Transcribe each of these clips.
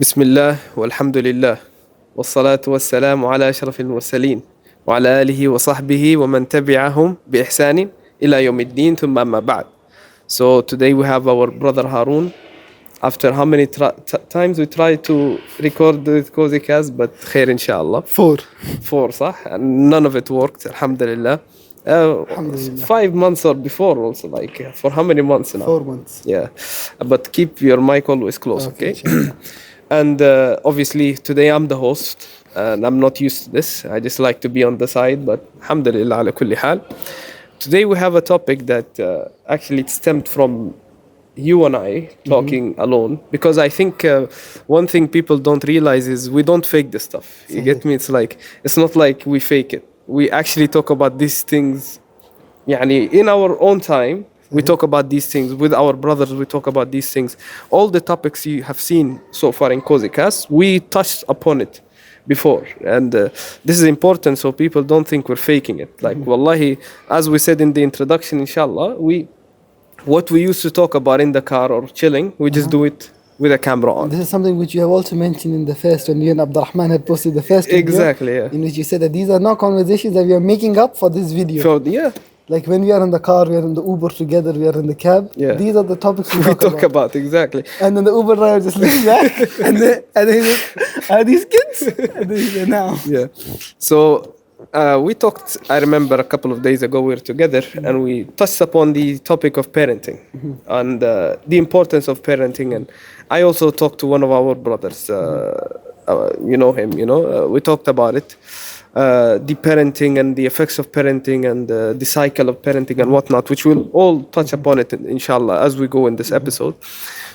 بسم الله والحمد لله والصلاة والسلام على أشرف المرسلين وعلى آله وصحبه ومن تبعهم بإحسان إلى يوم الدين ثم أما بعد. So today we have our brother Haroon. After how many times we try to record the Cozy Cast, but khair inshallah. Four صح? And none of it worked, alhamdulillah. Alhamdulillah. 5 months or before also, like for how many months now? 4 months. Yeah, but keep your mic always close, okay? And obviously today I'm the host and I'm not used to this. I just like to be on the side, but alhamdulillah ala kulli hal. Today we have a topic that actually it stemmed from you and I talking alone, because I think one thing people don't realize is we don't fake this stuff. You get me? It's not like we fake it. We actually talk about these things يعني in our own time. We talk about these things with our brothers. We talk about these things. All the topics you have seen so far in Cozy Cast, we touched upon it before. And this is important so people don't think we're faking it. Like, wallahi, as we said in the introduction, inshallah, what we used to talk about in the car or chilling, we just do it with a camera on. This is something which you have also mentioned in the first, when you and Abdurrahman had posted the first video. Exactly, yeah. In which you said that these are not conversations that we are making up for this video. So, yeah. Like when we are in the car, we are in the Uber together, we are in the cab. Yeah. These are the topics we We talk about, exactly. And then the Uber driver just looks back and then he says, are these kids? And then he said, no. Yeah. So we talked, I remember a couple of days ago, we were together and we touched upon the topic of parenting and the importance of parenting. And I also talked to one of our brothers, you know him, we talked about it. The parenting and the effects of parenting and the cycle of parenting and whatnot, which we'll all touch upon it, inshallah, as we go in this episode.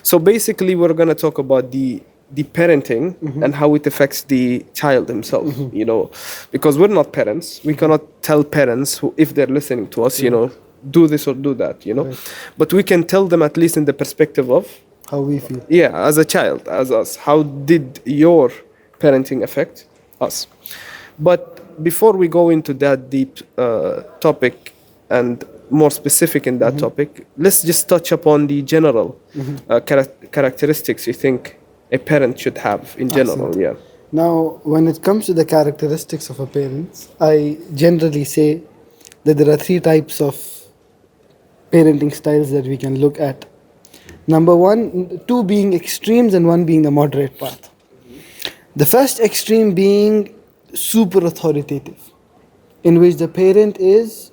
So basically, we're going to talk about the parenting and how it affects the child himself, because we're not parents. We cannot tell parents if they're listening to us, do this or do that, Right. But we can tell them at least in the perspective of How we feel. yeah, as a child, as us. How did your parenting affect us? But before we go into that deep topic and more specific in that topic, let's just touch upon the general characteristics you think a parent should have in general. Absolutely. Yeah. Now, when it comes to the characteristics of a parent, I generally say that there are 3 types of parenting styles that we can look at. Number 1, 2 being extremes and 1 being the moderate path. The first extreme being super authoritative, in which the parent is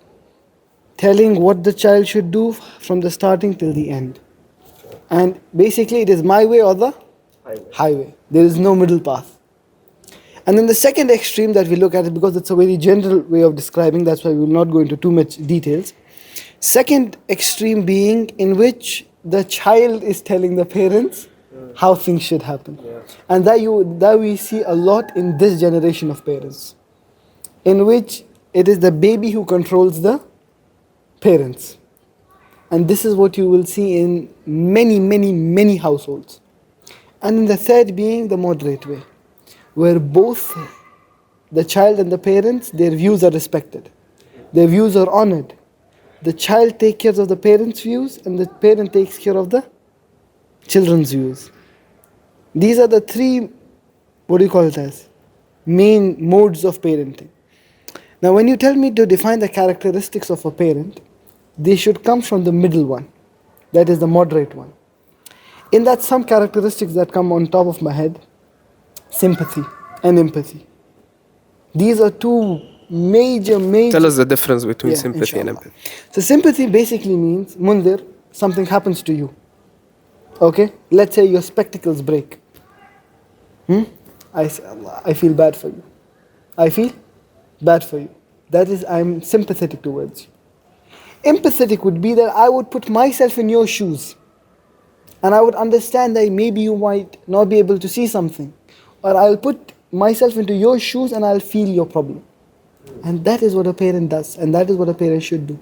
telling what the child should do from the starting till the end. And basically it is my way or the highway. There is no middle path. And then the second extreme that we look at it, because it's a very general way of describing, that's why we will not go into too much details. Second extreme being in which the child is telling the parents how things should happen. And that we see a lot in this generation of parents, in which it is the baby who controls the parents. And this is what you will see in many, many, many households. And then the third being the moderate way, where both the child and the parents, their views are respected. Their views are honored. The child takes care of the parents' views and the parent takes care of the children's views. These are the 3, main modes of parenting. Now, when you tell me to define the characteristics of a parent, they should come from the middle one, that is the moderate one. In that, some characteristics that come on top of my head: sympathy and empathy. These are 2 major. Tell us the difference between Yeah, sympathy and inshallah. empathy. So sympathy basically means, Munzir, something happens to you. Okay? Let's say your spectacles break. I say, Allah, I feel bad for you. I feel bad for you. That is, I'm sympathetic towards you. Empathetic would be that I would put myself in your shoes. And I would understand that maybe you might not be able to see something. Or I'll put myself into your shoes and I'll feel your problem. And that is what a parent does. And that is what a parent should do.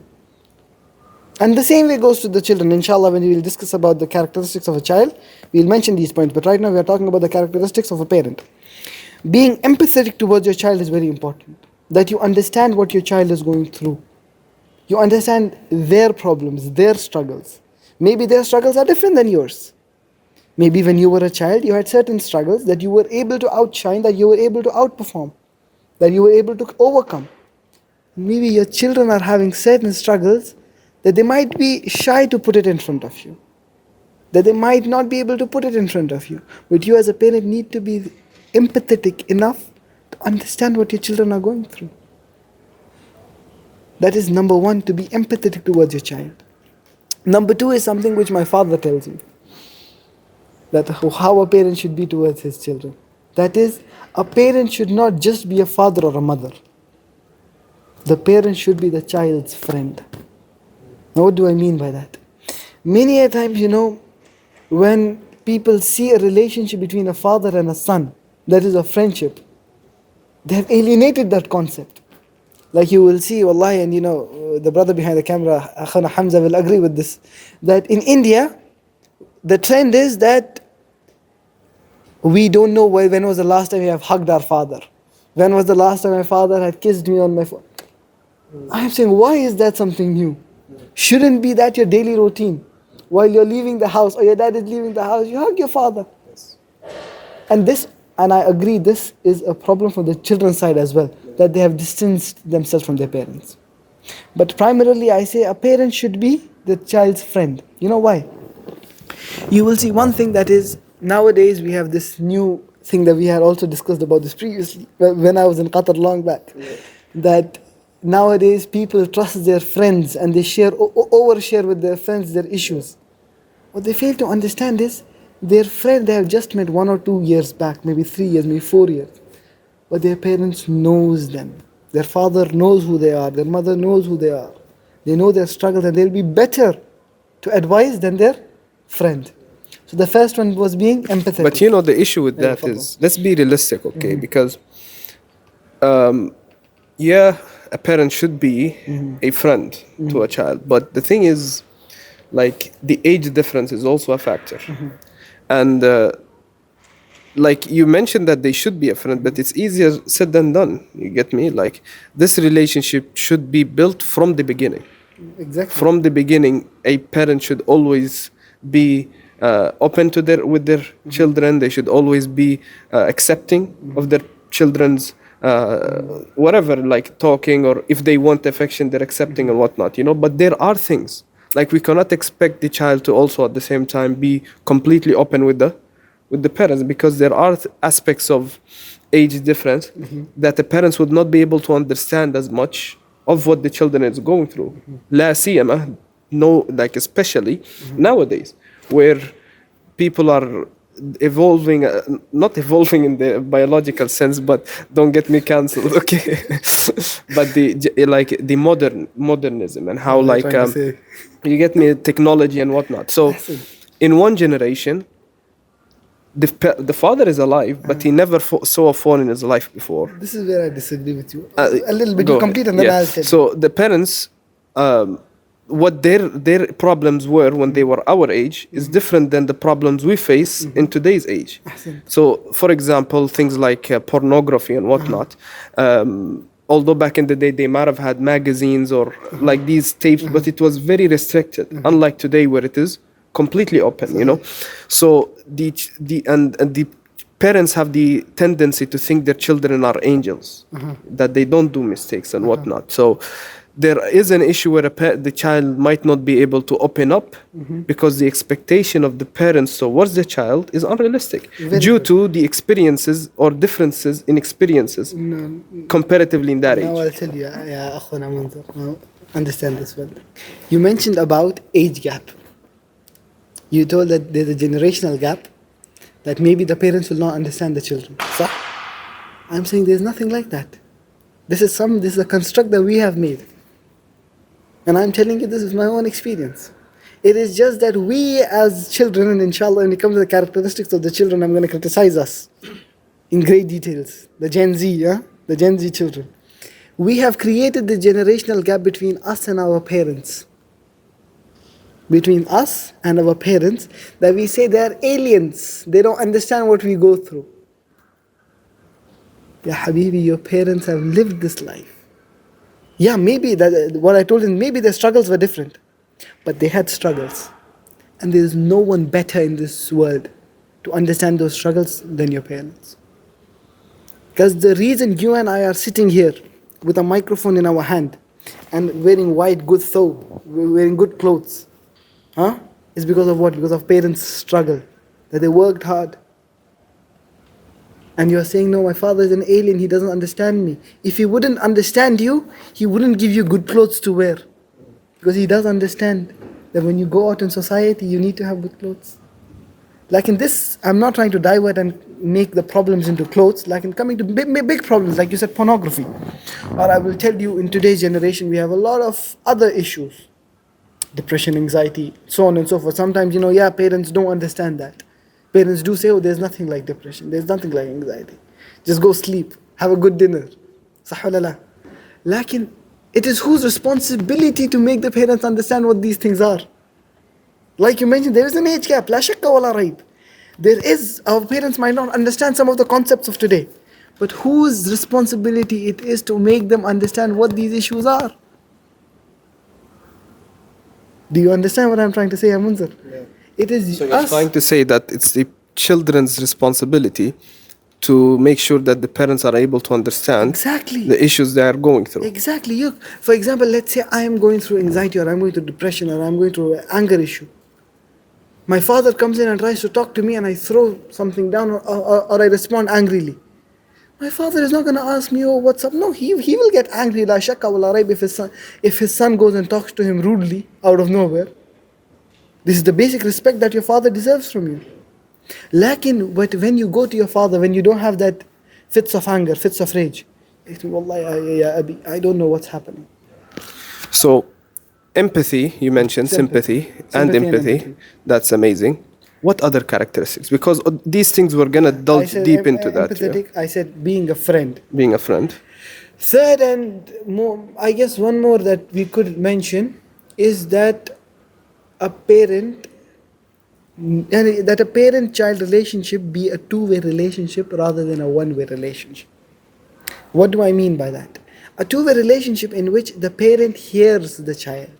And the same way goes to the children. Inshallah, when we will discuss about the characteristics of a child, we'll mention these points. But right now we are talking about the characteristics of a parent. Being empathetic towards your child is very important. That you understand what your child is going through. You understand their problems, their struggles. Maybe their struggles are different than yours. Maybe when you were a child, you had certain struggles that you were able to outshine, that you were able to outperform, that you were able to overcome. Maybe your children are having certain struggles that they might be shy to put it in front of you, that they might not be able to put it in front of you. But you as a parent need to be empathetic enough to understand what your children are going through. That is number one, to be empathetic towards your child. Number two is something which my father tells me, that how a parent should be towards his children. That is, a parent should not just be a father or a mother. The parent should be the child's friend. Now, what do I mean by that? Many a times, when people see a relationship between a father and a son, that is a friendship, they have alienated that concept. Like you will see, wallahi, and the brother behind the camera, Akhana Hamza, will agree with this, that in India, the trend is that we don't know when was the last time we have hugged our father. When was the last time my father had kissed me on my forehead? I am saying, why is that something new? Shouldn't be that your daily routine? While you're leaving the house or your dad is leaving the house, you hug your father. And I agree, this is a problem for the children's side as well, that they have distanced themselves from their parents. But primarily I say a parent should be the child's friend. You know why? You will see one thing, that is, nowadays we have this new thing that we had also discussed about this previously when I was in Qatar long back, that nowadays people trust their friends and they overshare with their friends their issues. What they fail to understand is their friend they have just met 1 or 2 years back, maybe 3 years, maybe 4 years, but their parents knows them. Their father knows who they are, their mother knows who they are. They know their struggles and they'll be better to advise than their friend. So the first one was being empathetic. But the issue with that is, let's be realistic, okay? Because a parent should be a friend to a child, but the thing is, like, the age difference is also a factor. And like you mentioned that they should be a friend, but it's easier said than done. You get me? Like, this relationship should be built from the beginning. Exactly. From the beginning, a parent should always be open to with their children. They should always be accepting of their children's whatever, like talking, or if they want affection, they're accepting and whatnot, But there are things, like, we cannot expect the child to also at the same time be completely open with the parents, because there are aspects of age difference that the parents would not be able to understand as much of what the children is going through. La siyama, like especially nowadays, where people are evolving, not evolving in the biological sense, but don't get me cancelled, okay? But the modernism and how, like, you get me, technology and whatnot. So in one generation, the father is alive, but he never saw a phone in his life before. This is where I disagree with you a little bit. You complete and then I'll tell you. So the parents, what their problems were when they were our age is different than the problems we face in today's age. So, for example, things like pornography and whatnot. Although back in the day they might have had magazines or like these tapes, but it was very restricted, unlike today where it is completely open, So the parents have the tendency to think their children are angels, that they don't do mistakes and whatnot. So there is an issue where the child might not be able to open up because the expectation of the parents towards the child is unrealistic due to the experiences or differences in experiences comparatively in that age. Now I'll tell you, Akhwana Munzir, now understand this well. You mentioned about age gap. You told that there's a generational gap, that maybe the parents will not understand the children. So, I'm saying there's nothing like that. This is a construct that we have made. And I'm telling you, this is my own experience. It is just that we as children, and inshallah, when it comes to the characteristics of the children, I'm going to criticize us in great details. The Gen Z, the Gen Z children. We have created the generational gap between us and our parents. Between us and our parents, that we say they are aliens. They don't understand what we go through. Ya Habibi, your parents have lived this life. Yeah, maybe what I told him, maybe their struggles were different, but they had struggles. And there is no one better in this world to understand those struggles than your parents. Because the reason you and I are sitting here with a microphone in our hand and wearing white good thobe, wearing good clothes, is because of what? Because of parents' struggle, that they worked hard. And you're saying, no, my father is an alien, he doesn't understand me. If he wouldn't understand you, he wouldn't give you good clothes to wear. Because he does understand that when you go out in society, you need to have good clothes. Like in this, I'm not trying to divert and make the problems into clothes. Like in coming to big problems, like you said, pornography. Or I will tell you, in today's generation, we have a lot of other issues. Depression, anxiety, so on and so forth. Sometimes, parents don't understand that. Parents do say, oh, there's nothing like depression. There's nothing like anxiety. Just go sleep. Have a good dinner. Sah wala la. Lakin, it is whose responsibility to make the parents understand what these things are. Like you mentioned, there is an age gap. La shakka wala raib. Our parents might not understand some of the concepts of today. But whose responsibility it is to make them understand what these issues are? Do you understand what I'm trying to say, Munzir? Yeah. It is so you're us. trying to say that it's the children's responsibility to make sure that the parents are able to understand exactly the issues they are going through. Exactly. For example, let's say I am going through anxiety, or I'm going through depression, or I'm going through an anger issue. My father comes in and tries to talk to me, and I throw something down, or I respond angrily. My father is not going to ask me, oh, what's up? No, he will get angry, la shakka wala raib, if his son goes and talks to him rudely out of nowhere. This is the basic respect that your father deserves from you. But when you go to your father, when you don't have that fits of anger, fits of rage, wallahi, I don't know what's happening. So, empathy, you mentioned sympathy and empathy. That's amazing. What other characteristics? Because these things we're going to delve deep into that. Empathetic, yeah. I said being a friend. Being a friend. Third and more, I guess one more that we could mention is that a parent-child relationship be a two-way relationship rather than a one-way relationship. What do I mean by that? A two-way relationship in which the parent hears the child.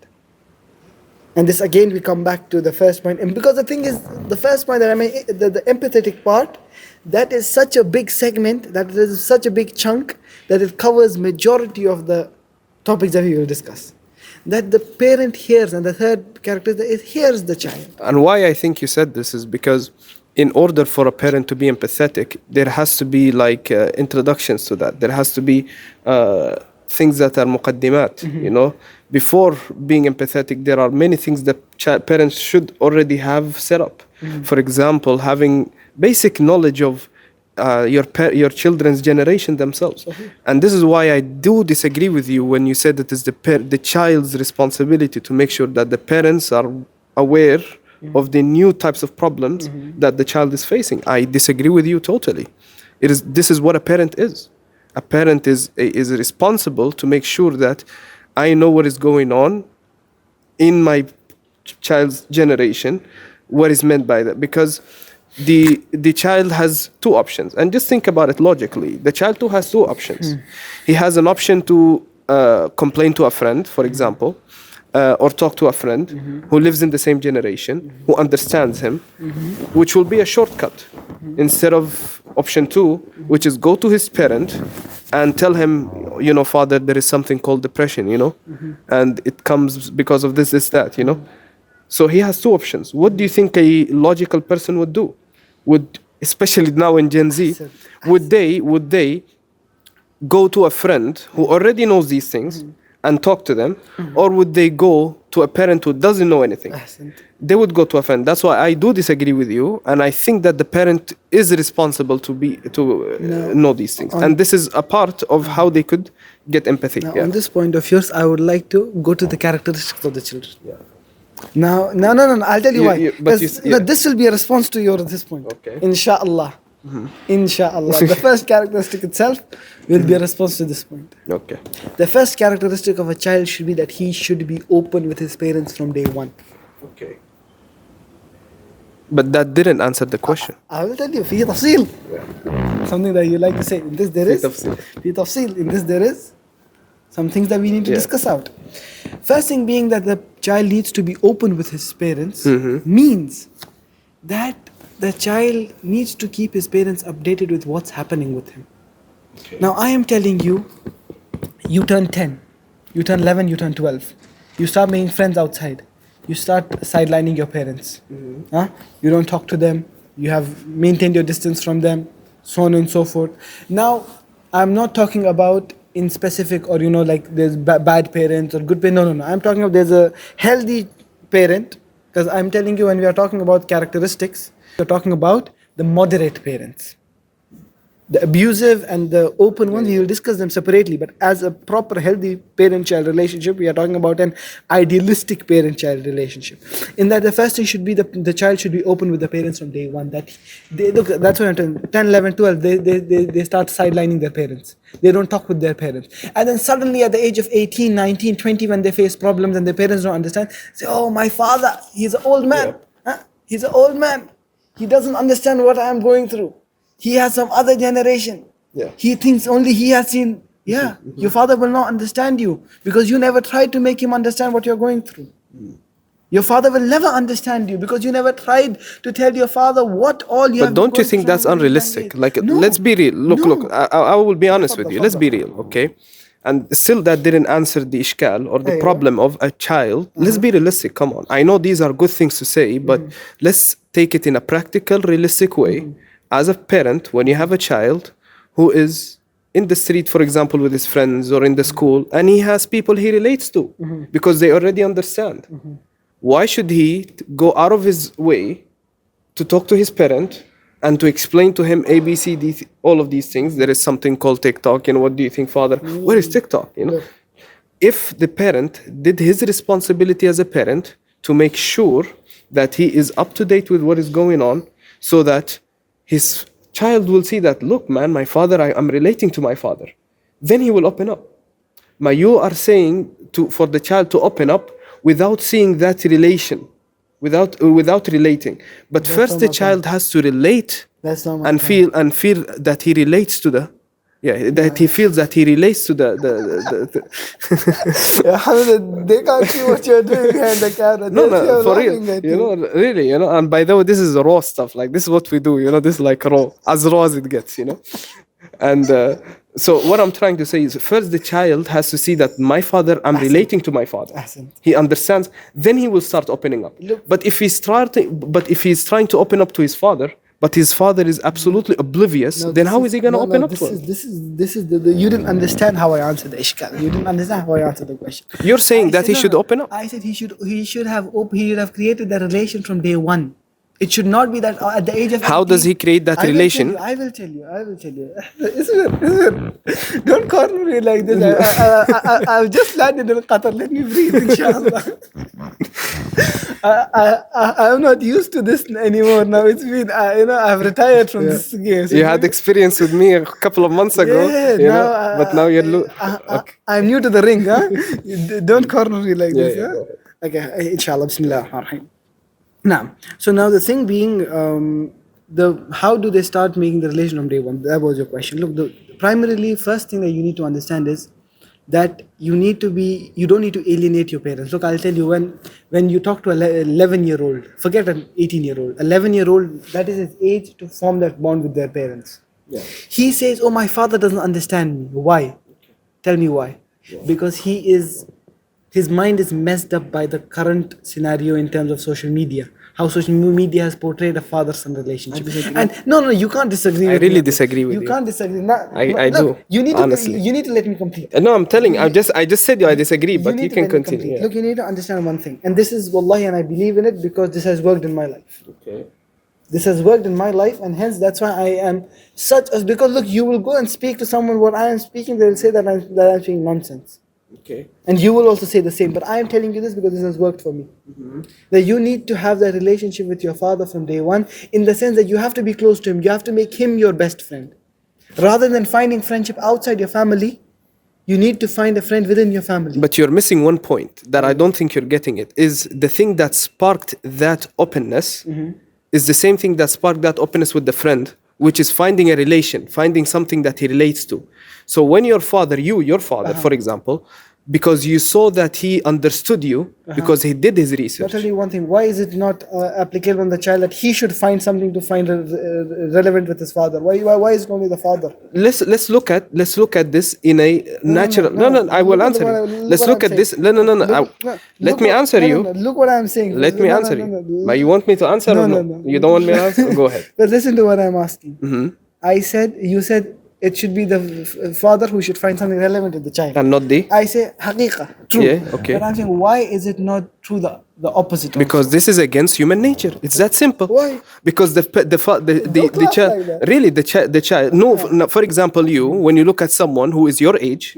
And this again, we come back to the first point. And because the thing is, the first point that I made, the empathetic part, that is such a big segment, that is such a big chunk, that it covers majority of the topics that we will discuss. That the parent hears, and the third character is hears the child. And why I think you said this is because in order for a parent to be empathetic, there has to be introductions to that. There has to be things that are muqaddimat, Before being empathetic, there are many things that parents should already have set up. For example, having basic knowledge of your children's generation themselves. And this is why I do disagree with you when you said that it's the child's responsibility to make sure that the parents are aware of the new types of problems that the child is facing. I disagree with you totally. This is what a parent is. A parent is responsible to make sure that I know what is going on in my child's generation, what is meant by that. Because the child has two options. And just think about it logically. The child too has two options. He has an option to complain to a friend, for example, or talk to a friend who lives in the same generation, who understands him, which will be a shortcut. Instead of option two, which is go to his parent and tell him, father, there is something called depression, and it comes because of this, that, So he has two options. What do you think a logical person would do? Especially now in Gen Z, would they go to a friend who already knows these things and talk to them, or would they go to a parent who doesn't know anything? They would go to a friend. That's why I do disagree with you, and I think that the parent is responsible to know these things, and this is a part of how they could get empathy. Now, on this point of yours, I would like to go to the characteristics of the children. Yeah. No, I'll tell you why. This will be a response to this point. Okay. Inshallah. Inshallah. The first characteristic itself will be a response to this point. Okay. The first characteristic of a child should be that he should be open with his parents from day one. Okay. But that didn't answer the question. I will tell you. في تفصيل. Something that you like to say. In this there is. في تفصيل. In this there is some things that we need to discuss out. First thing being that the child needs to be open with his parents means that the child needs to keep his parents updated with what's happening with him. Okay. Now I am telling you, you turn 10, you turn 11, you turn 12. You start making friends outside. You start sidelining your parents. Huh? You don't talk to them. You have maintained your distance from them, so on and so forth. Now, I'm not talking about in specific or, like there's bad parents or good parents. No. I'm talking about there's a healthy parent, because I'm telling you when we are talking about characteristics, we're talking about the moderate parents. The abusive and the open ones, we will discuss them separately. But as a proper healthy parent-child relationship, we are talking about an idealistic parent-child relationship. In that, the first thing should be the child should be open with the parents from day one. That they look. That's what I'm telling. 10, 11, 12. They start sidelining their parents. They don't talk with their parents. And then suddenly, at the age of 18, 19, 20, when they face problems and their parents don't understand, say, "Oh, my father, he's an old man. Huh? He's an old man. He doesn't understand what I am going through. He has some other generation. Yeah. He thinks only he has seen." Yeah, your father will not understand you because you never tried to make him understand what you're going through. Your father will never understand you because you never tried to tell your father what all you have. But don't you think that's unrealistic? Like, no, let's be real. Look, I will be honest with you. Let's be real, okay? And still that didn't answer the ishkal or the problem of a child. Let's be realistic, come on. I know these are good things to say, but let's take it in a practical, realistic way. As a parent, when you have a child who is in the street, for example, with his friends or in the school, and he has people he relates to because they already understand. Why should he go out of his way to talk to his parent and to explain to him A, B, C, D, all of these things? There is something called TikTok. What do you think, father? Where is TikTok? If the parent did his responsibility as a parent to make sure that he is up to date with what is going on, so that his child will see that, look, man, my father, I'm relating to my father. Then he will open up. You are saying for the child to open up without seeing that relation, without relating. But that's first the child has to relate and feel that he relates to the. That he feels that he relates to the they can't see what you're doing behind the camera. No, for real. Really, and by the way, this is raw stuff. Like, this is what we do, this is like raw as it gets, And so what I'm trying to say is, first the child has to see that my father, I'm relating to my father. He understands, then he will start opening up. But if he's trying to open up to his father, but his father is absolutely oblivious, then how is he going to open up to him? This is the you didn't understand how I answered the ishkal. You didn't understand how I answered the question. You're saying that he should open up? I said he should have created that relation from day one. It should not be that at the age of 18, how does he create that relation? I will tell you. Don't corner me like this. I've just landed in Qatar. Let me breathe, inshallah. I'm not used to this anymore now. It's been, I've retired from this game. So you had experience with me a couple of months ago. But now you're... I'm new to the ring, huh? Don't corner me like this, huh? Okay, inshallah, bismillah ar-Rahim. Now, so now the thing being, how do they start making the relation from day one? That was your question. Look, primarily, first thing that you need to understand is that you don't need to alienate your parents. Look, I'll tell you, when you talk to an 11-year-old, forget an 18-year-old, 11-year-old, that is his age to form that bond with their parents. Yeah. He says, oh, my father doesn't understand me. Why? Tell me why. Yeah. Because his mind is messed up by the current scenario in terms of social media. How social media has portrayed a father-son relationship. And no, you can't disagree with me. I really disagree with you. You can't disagree. I do. You need to let me complete. No, I'm telling you, I just said I disagree, but you can continue. Yeah. Look, you need to understand one thing. And this is wallahi, and I believe in it because this has worked in my life. Okay. This has worked in my life, and hence that's why I am because look, you will go and speak to someone what I am speaking, they will say that I'm saying nonsense. Okay. And you will also say the same, but I am telling you this because this has worked for me. That you need to have that relationship with your father from day one, in the sense that you have to be close to him. You have to make him your best friend. Rather than finding friendship outside your family, you need to find a friend within your family. But you're missing one point that I don't think you're getting it, is the thing that sparked that openness is the same thing that sparked that openness with the friend, which is finding a relation, finding something that he relates to. So when your father, for example, because you saw that he understood you, because he did his I'll research. tell you one thing. Why is it not applicable on the child that he should find something to find relevant with his father? Why is it only the father? Let's look at this in a natural. No, I will answer you. Let's look at this. No. Let me answer you. Look what I'm saying. Let me answer you. But you want me to answer or no? You don't want me to answer? Go ahead. But listen to what I'm asking. You said it should be the father who should find something relevant with the child. And not the? I say haqiqah, true. Yeah, okay. But I'm saying, why is it not true the opposite? Because this is against human nature. It's that simple. Why? Because the child, like that. really the child. No, for example, when you look at someone who is your age,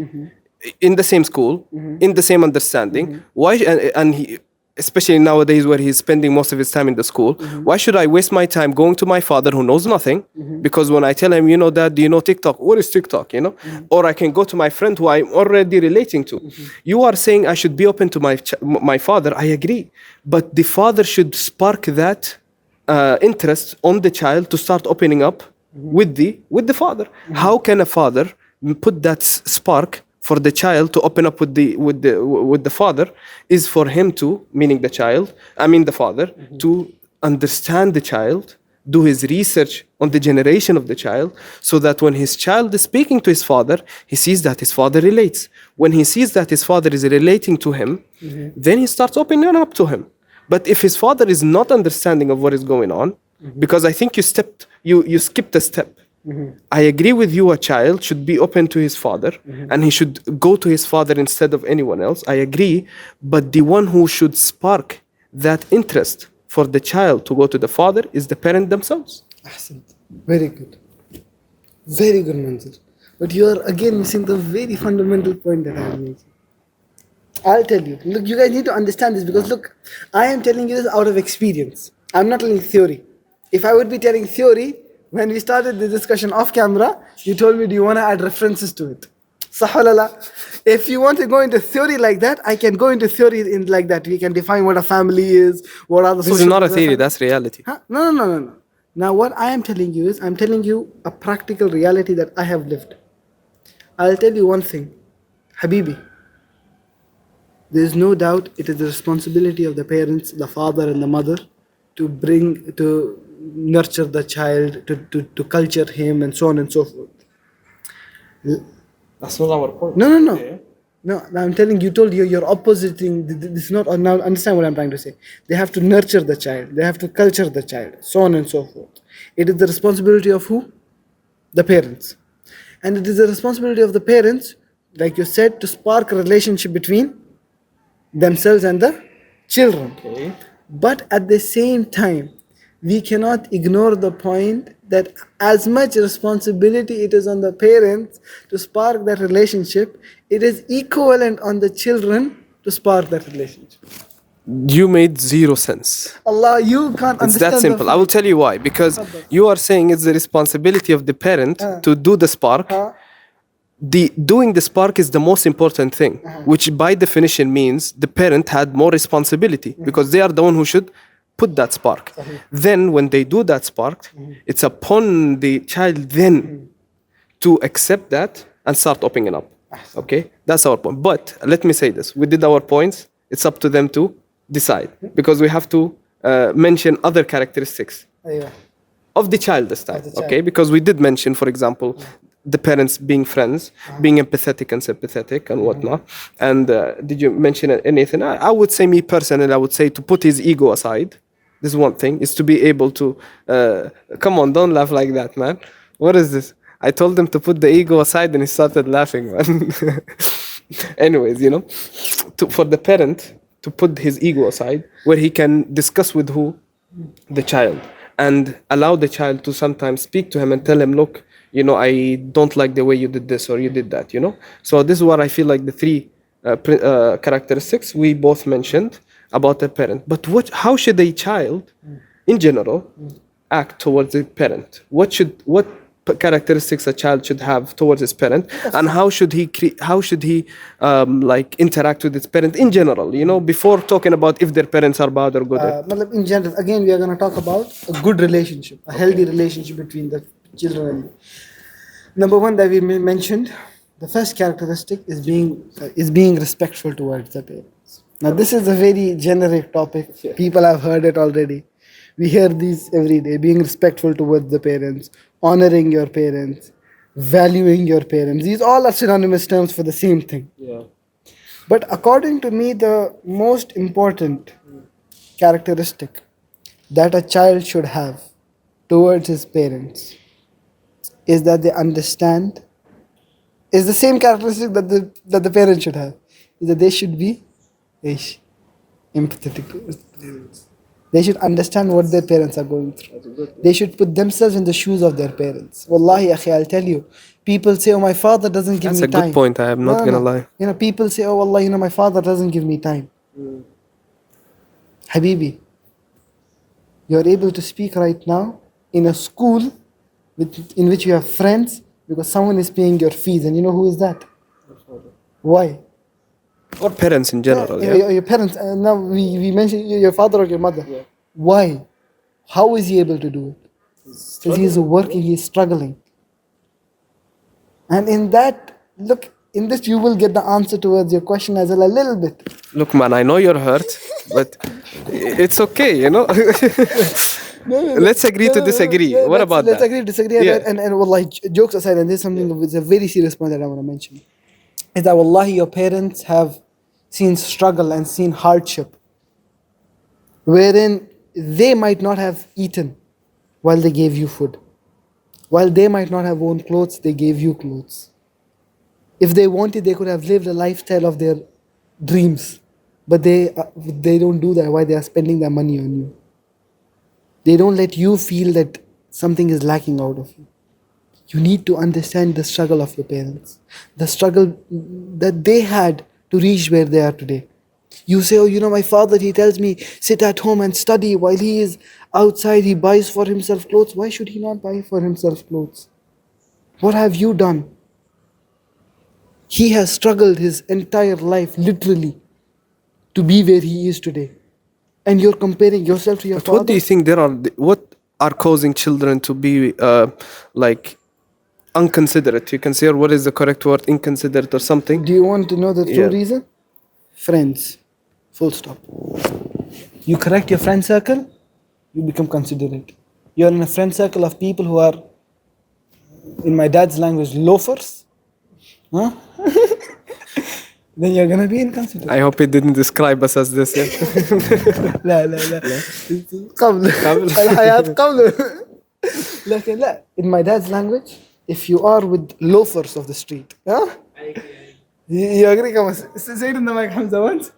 in the same school, in the same understanding, why and he, especially nowadays where he's spending most of his time in the school, why should I waste my time going to my father who knows nothing? Because when I tell him, Dad, do you know TikTok? What is TikTok? Or I can go to my friend who I'm already relating to. You are saying I should be open to my father. I agree. But the father should spark that interest on the child to start opening up with the father. How can a father put that spark for the child to open up with the father is for him to, meaning the father, to understand the child, do his research on the generation of the child, so that when his child is speaking to his father, he sees that his father relates. When he sees that his father is relating to him, then he starts opening up to him. But if his father is not understanding of what is going on, because I think you skipped a step. I agree with you, a child should be open to his father and he should go to his father instead of anyone else. I agree. But the one who should spark that interest for the child to go to the father is the parent themselves. Ahsan. Very good. Very good, Munzir. But you are again missing the very fundamental point that I am making. I'll tell you. Look, you guys need to understand this because look, I am telling you this out of experience. I'm not telling theory. If I would be telling theory, when we started the discussion off camera, you told me, do you want to add references to it? Sah wala la? If you want to go into theory like that, I can go into theory in like that. We can define what a family is, what are the social... This is not a theory, that's reality. Huh? No. Now what I am telling you is, I'm telling you a practical reality that I have lived. I'll tell you one thing. Habibi, there is no doubt it is the responsibility of the parents, the father and the mother, to nurture the child, to culture him and so on and so forth. That's not our point. No. Yeah. No, I'm telling you, you're oppositing. This is not, now understand what I'm trying to say. They have to nurture the child. They have to culture the child, so on and so forth. It is the responsibility of who? The parents. And it is the responsibility of the parents, like you said, to spark a relationship between themselves and the children. Okay. But at the same time, we cannot ignore the point that as much responsibility it is on the parents to spark that relationship, it is equivalent on the children to spark that relationship. You made zero sense. Allah, you can't understand. It's that simple. I will tell you why. Because you are saying it's the responsibility of the parent to do the spark. Doing the spark is the most important thing, which by definition means the parent had more responsibility because they are the one who should put that spark. Then when they do that spark, it's upon the child then to accept that and start opening up. Okay, that's our point. But let me say this: we did our points. It's up to them to decide because we have to mention other characteristics of the child this time. Okay, because we did mention, for example, the parents being friends, being empathetic and sympathetic and whatnot. And did you mention anything? I would say, me personally, I would say to put his ego aside. This is one thing, is to be able to, come on, don't laugh like that, man. What is this? I told him to put the ego aside and he started laughing, man. Anyways, for the parent to put his ego aside, where he can discuss with who? The child. And allow the child to sometimes speak to him and tell him, look, I don't like the way you did this or you did that, So this is what I feel like the three characteristics we both mentioned about a parent. But how should a child, in general, act towards a parent? What characteristics a child should have towards his parent, and how should he interact with his parent in general? Before talking about if their parents are bad or good. In general, again, we are going to talk about a good relationship, a healthy relationship between the children. Number one that we mentioned, The first characteristic is being respectful towards the parents. Now, this is a very generic topic. People have heard it already. We hear these every day. Being respectful towards the parents, honoring your parents, valuing your parents. These all are synonymous terms for the same thing. Yeah. But according to me, the most important characteristic that a child should have towards his parents is that they understand, is the same characteristic that the parents should have, is that they should be empathetic towards the parents. They should understand what their parents are going through. They should put themselves in the shoes of their parents. Wallahi, akhi, I'll tell you. People say, oh, my father doesn't give That's me a time. good point. I am not gonna lie. You know, people say, oh, Allah, you know, my father doesn't give me time. Habibi, you're able to speak right now in a school in which you have friends because someone is paying your fees. And you know who is that? Why? Or parents in general. Yeah. Your parents. Now we mentioned your father or your mother. Yeah. Why? How is he able to do it? Because he's working, he's struggling. And in that, look, in this you will get the answer towards your question as well a little bit. Look, man, I know you're hurt, but it's okay, you know. Let's agree to disagree. What about let's that? agree to disagree. Yeah. And wallahi, jokes aside, and there's something that's a very serious point that I want to mention. Is that wallahi, your parents have seen struggle and seen hardship wherein they might not have eaten while they gave you food. While they might not have owned clothes, they gave you clothes. If they wanted, they could have lived a lifestyle of their dreams. But they don't do that. Why? They are spending their money on you. They don't let you feel that something is lacking out of you. You need to understand the struggle of your parents. The struggle that they had to reach where they are today. You say, oh, you know, my father, he tells me, sit at home and study while he is outside, he buys for himself clothes. Why should he not buy for himself clothes? What have you done? He has struggled his entire life, literally, to be where he is today. And you're comparing yourself to your father? What do you think what are causing children to be like inconsiderate? You consider what is the correct word, inconsiderate or something? Do you want to know the true reason? Friends. Full stop. You correct your friend circle, you become considerate. You're in a friend circle of people who are, in my dad's language, loafers. Huh? Then you're gonna be inconsiderate. I hope it didn't describe us as this. لا لا لا قبل الحياة قبل لكن لا, in my dad's language, if you are with loafers of the street, huh? You agree? Come on, say it in the mic, Hamza, once.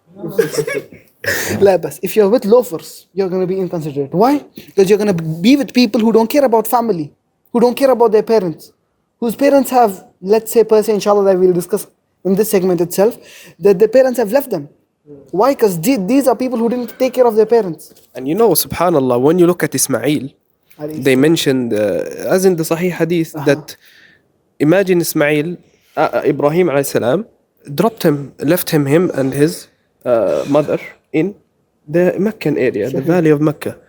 لا بس if you're with loafers, you're gonna be inconsiderate. Why? Because you're gonna be with people who don't care about family, who don't care about their parents, whose parents have, let's say per se, inshallah, that we'll discuss in this segment itself, that their parents have left them. Why? Because these are people who didn't take care of their parents. And you know, subhanallah, when you look at Ismail, they mentioned, as in the Sahih Hadith, that imagine Ismail, Ibrahim alayhi salam, left him and his mother in the Meccan area, the valley of Mecca.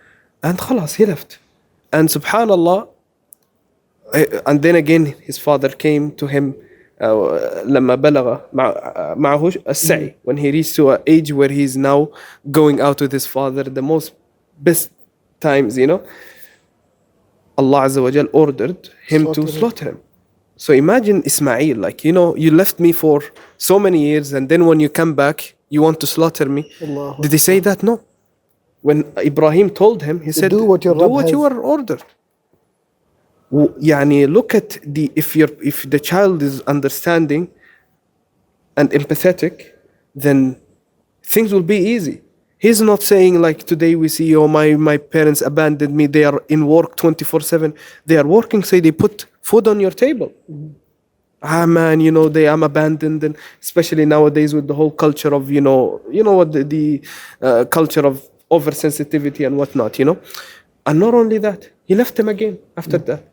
And khalas, he left. And subhanallah, and then again his father came to him لما بلغ معه السعي, when he reached to an age where he's now going out with his father, the most best times, you know, Allah Azza wa Jal ordered him to slaughter him. So imagine Ismail, like, you know, you left me for so many years and then when you come back you want to slaughter me. Allah. Did he say that? No. When Ibrahim told him, he said, do what you are ordered. يعني look at if the child is understanding and empathetic, then things will be easy. He's not saying like today we see, oh, my parents abandoned me, they are in work 24/7. They are working, say they put food on your table. Ah man, you know, I'm abandoned, and especially nowadays with the whole culture of, you know what the culture of oversensitivity and whatnot, you know. And not only that, he left him again after that.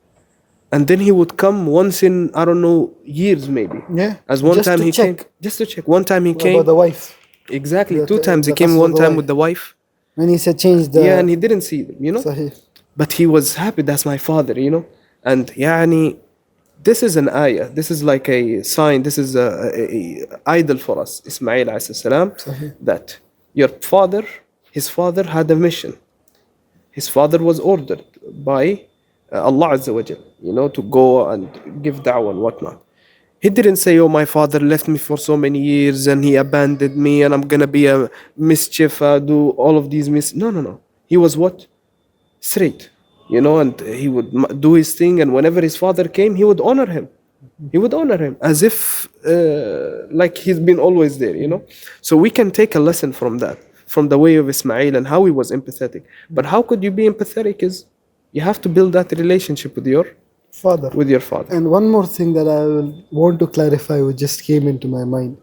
And then he would come once in, I don't know, years maybe. Yeah. As one time he came. Just to check. One time he came. About the wife. Exactly. 2 times he came. One time with the wife. When he said change the... Yeah, and he didn't see them, you know. Sahih. But he was happy. That's my father, you know. And yani, This is an ayah. This is like a sign. This is a idol for us, Ismail alayhi salam, that your father, his father had a mission. His father was ordered by Allah Azza wa Jal, to go and give da'wah and whatnot. He didn't say, oh, my father left me for so many years and he abandoned me and I'm going to be a mischief, do all of these No, no, no. He was what? Straight, and he would do his thing. And whenever his father came, he would honor him. He would honor him as if like he's been always there. So we can take a lesson from that, from the way of Ismail and how he was empathetic. But how could you be empathetic is you have to build that relationship with your father. And one more thing that I will want to clarify, which just came into my mind.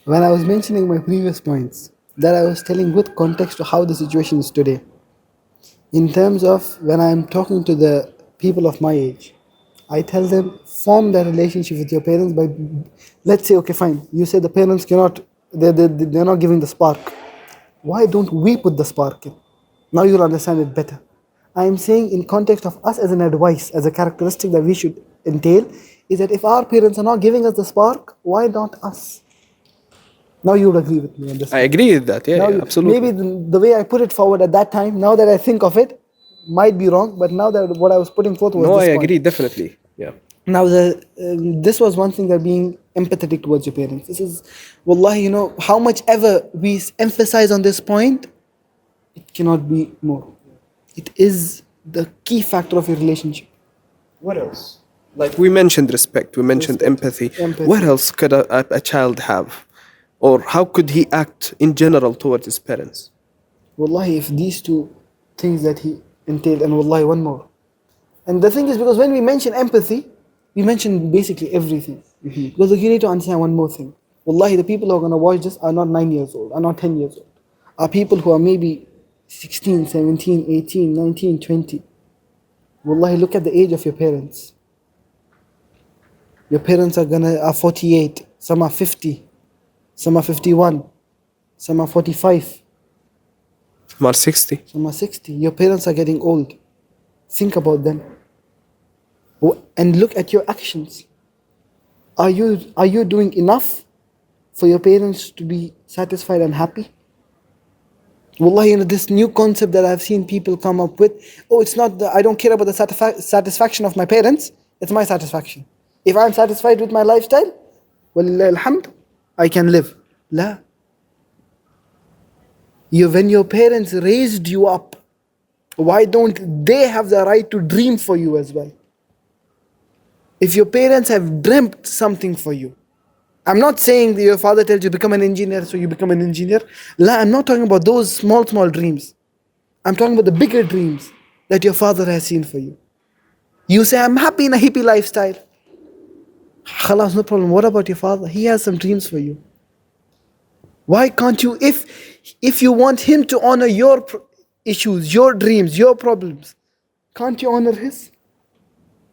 When I was mentioning my previous points, that I was telling with context to how the situation is today. In terms of when I am talking to the people of my age, I tell them, form that relationship with your parents by, let's say, okay, fine, you say the parents cannot, they're not giving the spark. Why don't we put the spark in? Now you'll understand it better. I am saying in context of us as an advice, as a characteristic that we should entail, is that if our parents are not giving us the spark, why not us? Now you would agree with me on this. I agree with that, yeah, absolutely. Maybe the way I put it forward at that time, now that I think of it, might be wrong, but now that what I was putting forth was no, this I point. agree, definitely, yeah. Now, this was one thing, that being empathetic towards your parents. This is, wallahi, how much ever we emphasize on this point, it cannot be more. It is the key factor of your relationship. What else? Like we mentioned respect, we mentioned empathy. What else could a child have? Or how could he act in general towards his parents? Wallahi, if these two things that he entailed, and wallahi, one more. And the thing is, because when we mention empathy, we mention basically everything. Because you need to understand one more thing. Wallahi, the people who are going to watch this are not 9 years old, are not 10 years old. Are people who are maybe 16, 17, 18, 19, 20. Wallahi, look at the age of your parents. Your parents are 48, some are 50, some are 51, some are 45. Some are 60. Some are 60. Your parents are getting old. Think about them. And look at your actions. Are you doing enough for your parents to be satisfied and happy? Wallahi, this new concept that I've seen people come up with, it's not I don't care about the satisfaction of my parents, it's my satisfaction. If I'm satisfied with my lifestyle, walillah alhamd, I can live. La. When your parents raised you up, why don't they have the right to dream for you as well? If your parents have dreamt something for you, I'm not saying that your father tells you become an engineer, so you become an engineer. La, I'm not talking about those small dreams. I'm talking about the bigger dreams that your father has seen for you. You say, I'm happy in a hippie lifestyle. Khalas, no problem. What about your father? He has some dreams for you. Why can't you, if you want him to honor your issues, your dreams, your problems, can't you honor his?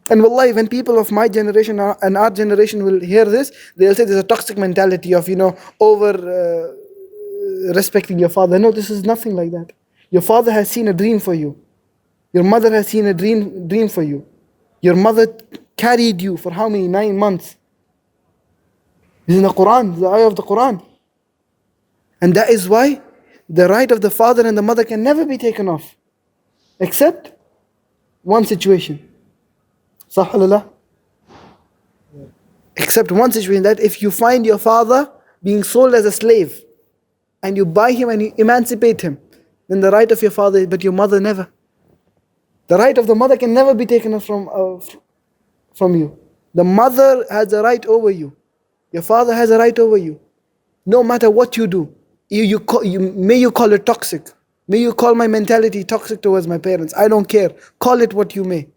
And wallahi, when people of my generation and our generation will hear this, they'll say there's a toxic mentality of, over respecting your father. No, this is nothing like that. Your father has seen a dream for you. Your mother has seen a dream for you. Your mother carried you for how many? 9 months. This is in the Quran, the ayah of the Quran. And that is why the right of the father and the mother can never be taken off. Except one situation. Sahhalullah. Except one situation, that if you find your father being sold as a slave and you buy him and you emancipate him, then the right of your father, but your mother never. The right of the mother can never be taken from you. The mother has a right over you. Your father has a right over you. No matter what you do, may you call it toxic. May you call my mentality toxic towards my parents. I don't care. Call it what you may.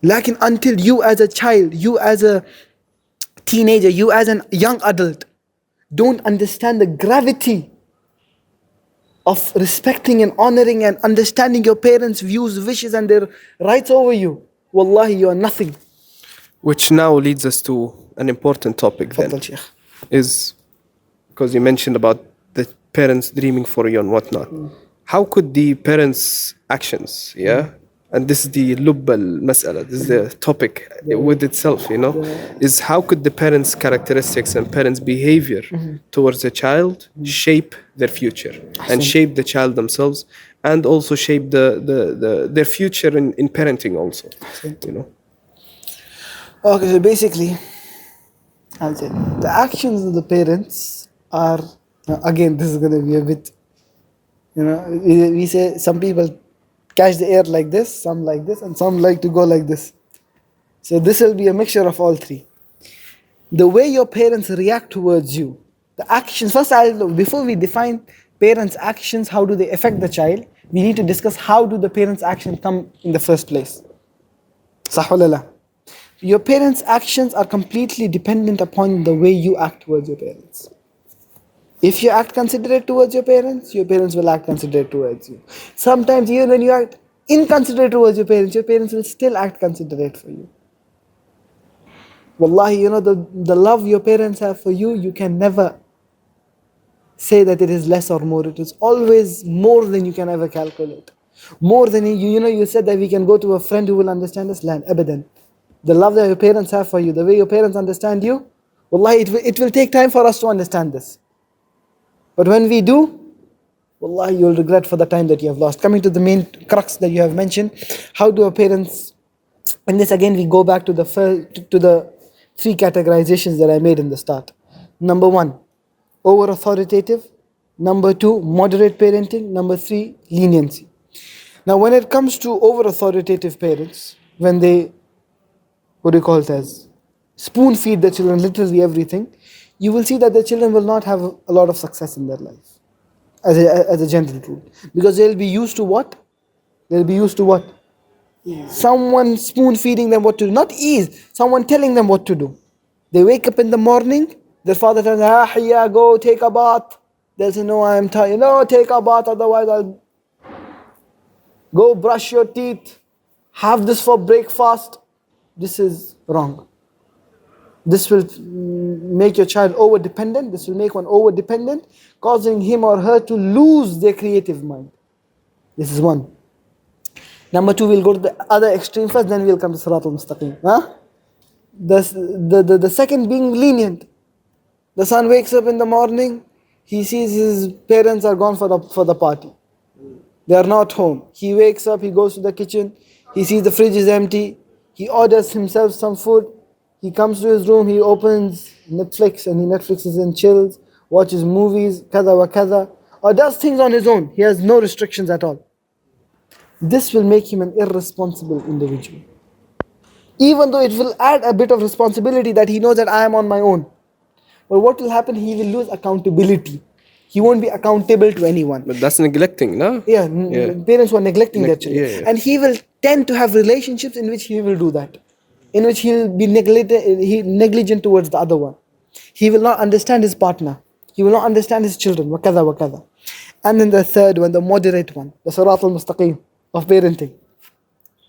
Like until you as a child, you as a teenager, you as a young adult, don't understand the gravity of respecting and honoring and understanding your parents' views, wishes and their rights over you, wallahi, you are nothing. Which now leads us to an important topic then. Is because you mentioned about the parents dreaming for you and whatnot. How could the parents' actions, and this is the لب المسألة, this is the topic with itself, you know, is how could the parents' characteristics and parents' behavior towards a child shape their future and shape the child themselves, and also shape their future in parenting also, you know. Okay, so basically, I'll say the actions of the parents are, again, this is going to be a bit, you know, we say some people catch the air like this, some like this, and some like to go like this. So this will be a mixture of all three. The way your parents react towards you, the actions, first before we define parents' actions, how do they affect the child, we need to discuss how do the parents' actions come in the first place. Sah wala la? Your parents' actions are completely dependent upon the way you act towards your parents. If you act considerate towards your parents will act considerate towards you. Sometimes even when you act inconsiderate towards your parents will still act considerate for you. Wallahi, you know, the love your parents have for you, you can never say that it is less or more. It is always more than you can ever calculate. More than you know, you said that we can go to a friend who will understand us. Land, abadan. The love that your parents have for you, the way your parents understand you, wallahi, it will take time for us to understand this. But when we do, wallahi, you'll regret for the time that you have lost. Coming to the main crux that you have mentioned, how do our parents, and this again we go back to the three categorizations that I made in the start. Number one, over authoritative. Number two, moderate parenting. Number three, leniency. Now when it comes to over authoritative parents, when they, what do you call it as, spoon feed the children literally everything, you will see that the children will not have a lot of success in their life, as a general rule. Because they'll be used to what? They'll be used to what? Someone spoon feeding them what to do. Not ease, someone telling them what to do. They wake up in the morning, their father tells them, yeah, go take a bath. They'll say, no, I'm tired. No, take a bath, otherwise I'll go brush your teeth. Have this for breakfast. This is wrong. This will make your child over-dependent. This will make one over-dependent, causing him or her to lose their creative mind. This is one. Number two, we'll go to the other extreme first, then we'll come to Sirat al-Mustaqim. Huh? The second being lenient. The son wakes up in the morning, he sees his parents are gone for the party. They are not home. He wakes up, he goes to the kitchen, he sees the fridge is empty, he orders himself some food, he comes to his room, he opens Netflix and he Netflixes and chills, watches movies, kada wa kada, or does things on his own. He has no restrictions at all. This will make him an irresponsible individual. Even though it will add a bit of responsibility that he knows that I am on my own. But what will happen? He will lose accountability. He won't be accountable to anyone. But that's neglecting, no? Yeah, parents who are neglecting their children. Yeah. And he will tend to have relationships in which he will do that. In which he will be negligent towards the other one. He will not understand his partner. He will not understand his children. Wakada, wakada. And then the third one, the moderate one, the Sirat al-Mustaqim of parenting,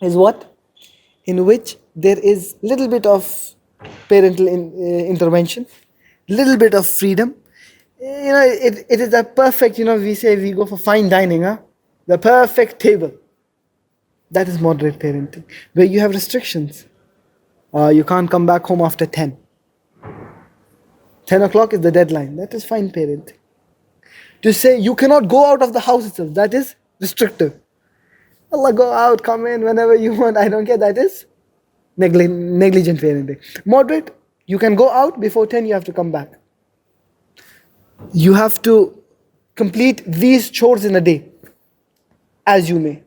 is what? In which there is little bit of parental intervention, little bit of freedom. You know, it is a perfect, you know, we say we go for fine dining, huh? The perfect table. That is moderate parenting, where you have restrictions. You can't come back home after 10. 10 o'clock is the deadline. That is fine parenting. To say you cannot go out of the house itself, that is restrictive. Allah, go out, come in whenever you want, I don't care, that is negligent parenting. Moderate, you can go out, before 10 you have to come back. You have to complete these chores in a day, as you may.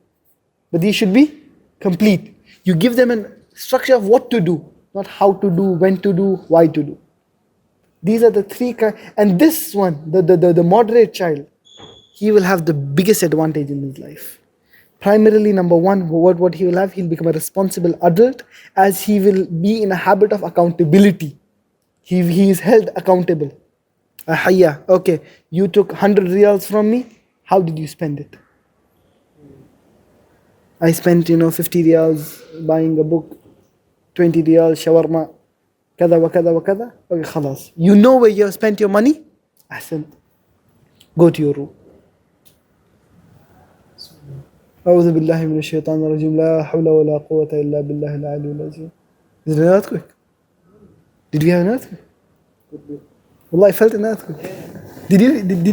But these should be complete. You give them a structure of what to do, not how to do, when to do, why to do. These are the three, and this one, the moderate child, he will have the biggest advantage in his life. Primarily, number one, what he will have, he'll become a responsible adult, as he will be in a habit of accountability. He is held accountable. Ahayya, okay, you took 100 riyals from me, how did you spend it? I spent, 50 riyals buying a book, 20 riyals shawarma, kada wa kada wa kada. Okay, khalas. You know where you have spent your money? Ahsan. Go to your room. أعوذ بالله من الشيطان الرجيم لا حول ولا قوة إلا بالله العلي العظيم. Is it an earthquake? Did we have an earthquake? والله I felt an earthquake. Did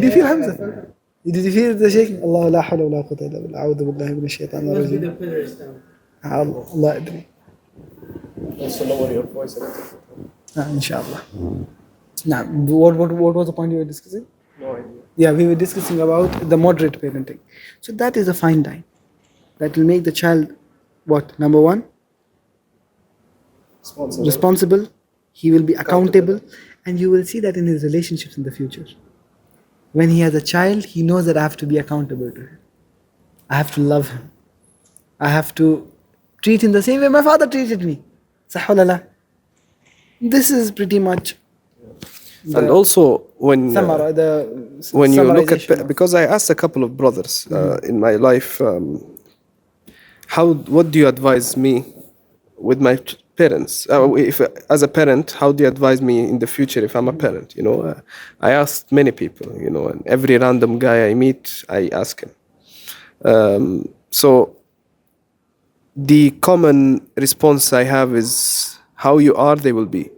you feel Hamza? Did you feel the shaking? الله لا حول ولا قوة إلا بالله. أعوذ بالله من الشيطان الرجيم. الله أدري. Also lower your voice a little. إن شاء الله. Now, what was the point you were discussing? No idea. Yeah, we were discussing about the moderate parenting. So that is a fine line. That will make the child what? Number one, responsible. He will be accountable. And you will see that in his relationships in the future. When he has a child, he knows that I have to be accountable to him. I have to love him. I have to treat him the same way my father treated me. Sah wala la? This is pretty much. And also when you look at, because I asked a couple of brothers in my life, what do you advise me with my parents? If as a parent, how do you advise me in the future if I'm a parent? You know, I asked many people. You know, and every random guy I meet, I ask him. So the common response I have is, how you are, they will be.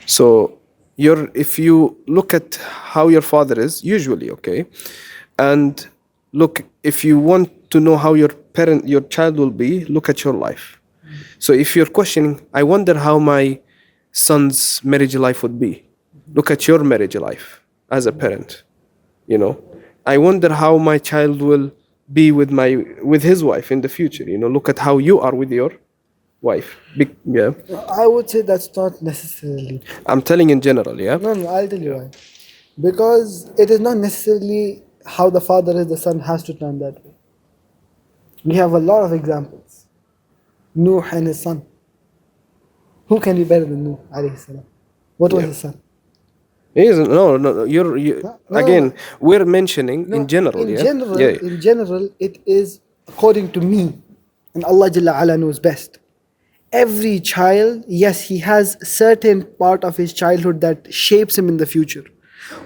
So if you look at how your father is, usually, okay, and look, if you want to know how your child will be, look at your life. So if you're questioning, I wonder how my son's marriage life would be, look at your marriage life as a parent. You know, I wonder how my child will be with his wife in the future. You know, look at how you are with your wife. Yeah. I would say that's not necessarily. I'm telling in general, yeah? No, I'll tell you why. Because it is not necessarily how the father is, the son has to turn that way. We have a lot of examples. Nuh and his son. Who can be better than Nuh, alayhi salam? What was his son? Again, we're mentioning in general. In general, it is according to me, and Allah Jalla Ala knows best. Every child, yes, he has certain part of his childhood that shapes him in the future,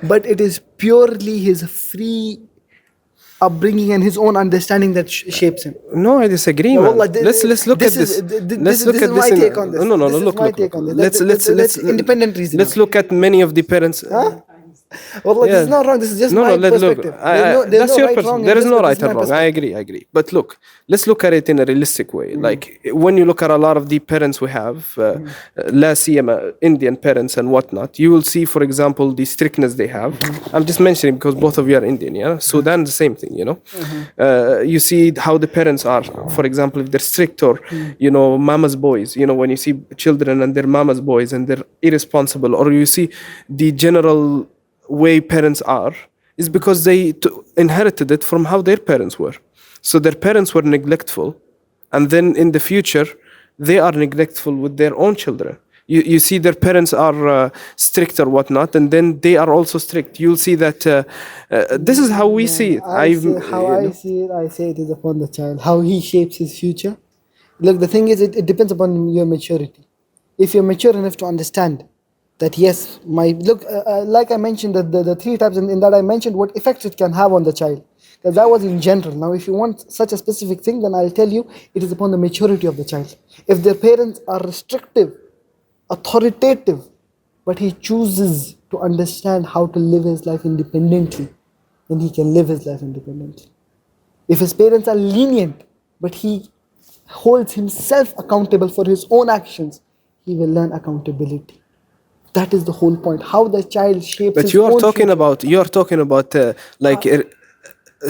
but it is purely his free upbringing and his own understanding that shapes him. No, I disagree, man. Let's look at this. Let's look at this. Take on this. No. Look. Let's independent reason. Let's look at many of the parents. Well, this is not wrong. This is just my perspective. That's your perspective. There is no right or wrong. I agree. But look, let's look at it in a realistic way. Like when you look at a lot of the parents we have, la siyama Indian parents and whatnot, you will see, for example, the strictness they have. I'm just mentioning because both of you are Indian, yeah? Sudan, the same thing, you know? You see how the parents are, for example, if they're strict or, you know, mama's boys, you know, when you see children and they're mama's boys and they're irresponsible, or you see the general way parents are, is because they inherited it from how their parents were. So their parents were neglectful, and then in the future they are neglectful with their own children. You see their parents are strict or whatnot, and then they are also strict. You'll see that this is how we see it. I say it is upon the child, how he shapes his future. Look, the thing is, it depends upon your maturity. If you're mature enough to understand that yes, like I mentioned, the three types in that I mentioned what effects it can have on the child. Because that was in general. Now, if you want such a specific thing, then I'll tell you it is upon the maturity of the child. If their parents are restrictive, authoritative, but he chooses to understand how to live his life independently, then he can live his life independently. If his parents are lenient, but he holds himself accountable for his own actions, he will learn accountability. That is the whole point. How the child shapes. But you are talking about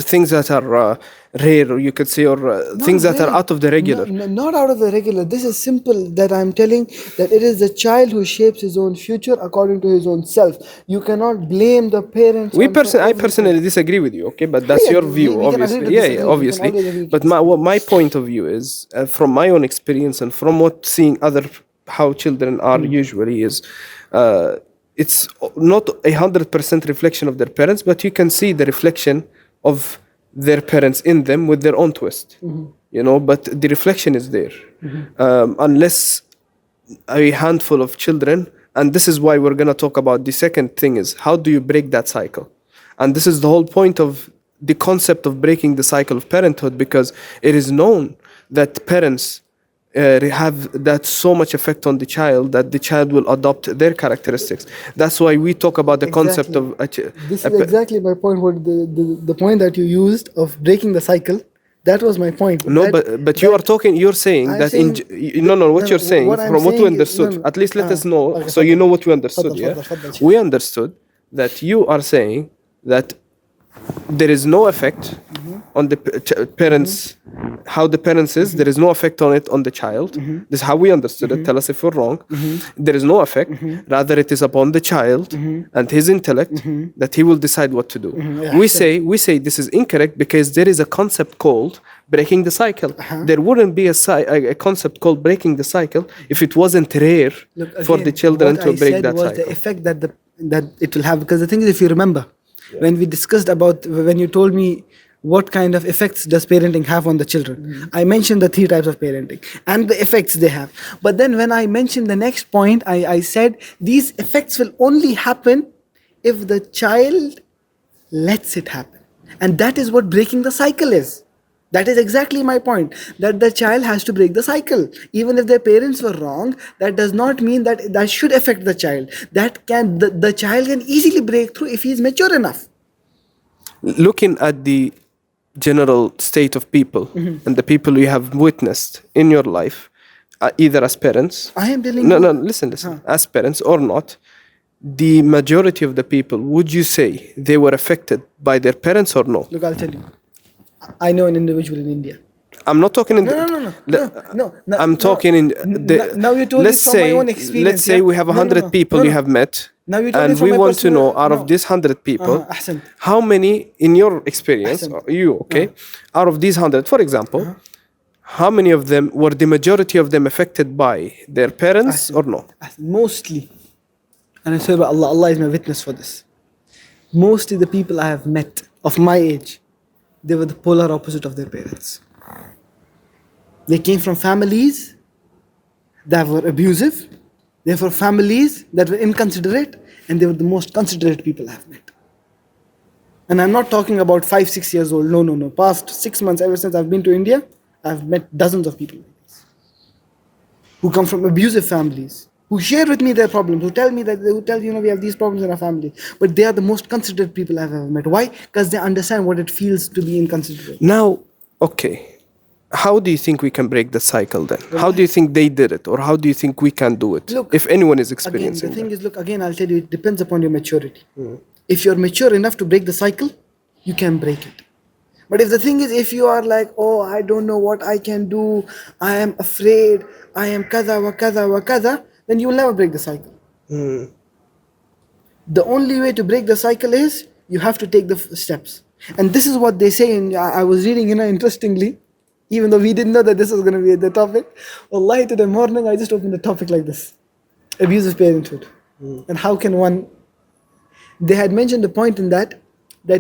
things that are rare, or you could say, or things that are out of the regular. Not out of the regular. This is simple. That I'm telling that it is the child who shapes his own future according to his own self. You cannot blame the parents. I personally disagree with you. Okay, but that's your view, obviously. Obviously. But my point of view is, from my own experience and from what seeing how children are usually is. It's not 100% reflection of their parents, but you can see the reflection of their parents in them with their own twist, you know, but the reflection is there. Unless a handful of children, and this is why we're going to talk about the second thing is, how do you break that cycle? And this is the whole point of the concept of breaking the cycle of parenthood, because it is known that parents have that so much effect on the child that the child will adopt their characteristics. That's why we talk about the concept of This is exactly my point. What the point that you used of breaking the cycle, that was my point. no, but you are talking. You're saying I'm that saying, no. What you're saying what I'm from what we saying is- understood. no, no. At least let us know, Okay, so you know what we understood. Faddal, Yeah, faddal. we understood that you are saying that there is no effect on the parents, how the parents is. There is no effect on it on the child. This is how we understood it. Tell us if we're wrong. There is no effect. Rather, it is upon the child and his intellect that he will decide what to do. Yeah, We say this is incorrect because there is a concept called breaking the cycle. There wouldn't be a concept called breaking the cycle if it wasn't rare Look, for the again, children what to I break said that was cycle. the effect that it will have. Because the thing is, if you remember, when we discussed about, when you told me what kind of effects does parenting have on the children, I mentioned the 3 types of parenting and the effects they have. But then when I mentioned the next point, I said these effects will only happen if the child lets it happen. And that is what breaking the cycle is. That is exactly my point, that the child has to break the cycle. Even if their parents were wrong, that does not mean that that should affect the child. The child can easily break through if he is mature enough. Looking at the general state of people and the people you have witnessed in your life, either as parents, I am telling no, you. no, listen, as parents or not, the majority of the people, would you say they were affected by their parents or no? Look, I'll tell you. I know an individual in India. I'm not talking in No. I'm talking in the. Now you told let's it from say, my own experience. let's say yeah? we have 100 people you have met, Now you told and it from we my want to personal- know out no. of these 100 people, أحسنت. how many, in your experience, أحسنت. you, okay, out of these 100, for example, how many of them were the majority of them affected by their parents or no? Mostly. And I swear by Allah, Allah is my witness for this. Mostly the people I have met of my age, they were the polar opposite of their parents. They came from families that were abusive. They were from families that were inconsiderate, and they were the most considerate people I have met. And I'm not talking about 5-6 years old. No. Past 6 months, ever since I've been to India, I've met dozens of people like this, who come from abusive families, who share with me their problems, who tell, we have these problems in our family. But they are the most considerate people I've ever met. Why? Because they understand what it feels to be inconsiderate. Now, okay, how do you think we can break the cycle then? How do you think they did it, or how do you think we can do it? Look, if anyone is Again, experiencing the thing that? is, look, again, I'll tell you, it depends upon your maturity. If you're mature enough to break the cycle, you can break it. But if the thing is, if you are like, oh, I don't know what I can do, I am afraid, I am kada wa kada wa kada, then you will never break the cycle. The only way to break the cycle is you have to take the steps. And this is what they say. I was reading, interestingly, even though we didn't know that this was going to be the topic. Wallahi, today morning, I just opened the topic like this. Abusive parenthood. And how can one... They had mentioned the point in that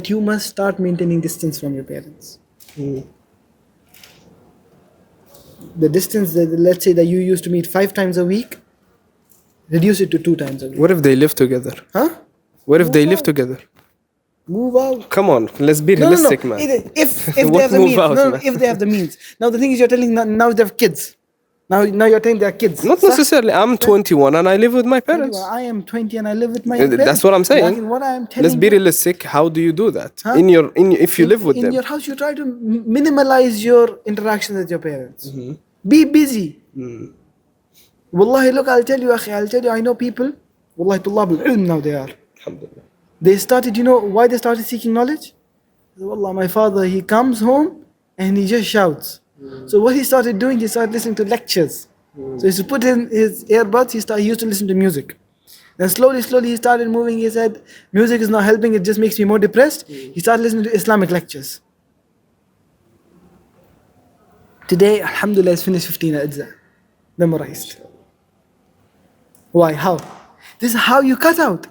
you must start maintaining distance from your parents. The distance, that, let's say that you used to meet 5 times a week, reduce it to 2 times a week. What if they live together? Huh? What if they Move live out. together? Move out. Come on, let's be No. realistic, man. If What they have the move means. out, No, man? if they have the means. Now the thing is, you're telling now they have kids. Now you're telling they are kids. Not Sah? necessarily. I'm 21 and I live with my parents. I am 20 and I live with my parents. That's what I'm saying. Lakin what I am telling Let's be you, realistic. How do you do that? Huh? If you live with in them. your house, you try to minimalize your interactions with your parents. Be busy. Wallahi, look, I'll tell you, I know people, wallahi, tullab al-ilm now they are. Alhamdulillah. They started, why they started seeking knowledge? Wallah, my father, he comes home and he just shouts. So what he started doing, he started listening to lectures. So he used to put in his earbuds, he used to listen to music. Then slowly he started moving. He said, music is not helping, it just makes me more depressed. He started listening to Islamic lectures. Today, alhamdulillah, he's finished 15 ajza, memorized. Why? How? This is how you cut out.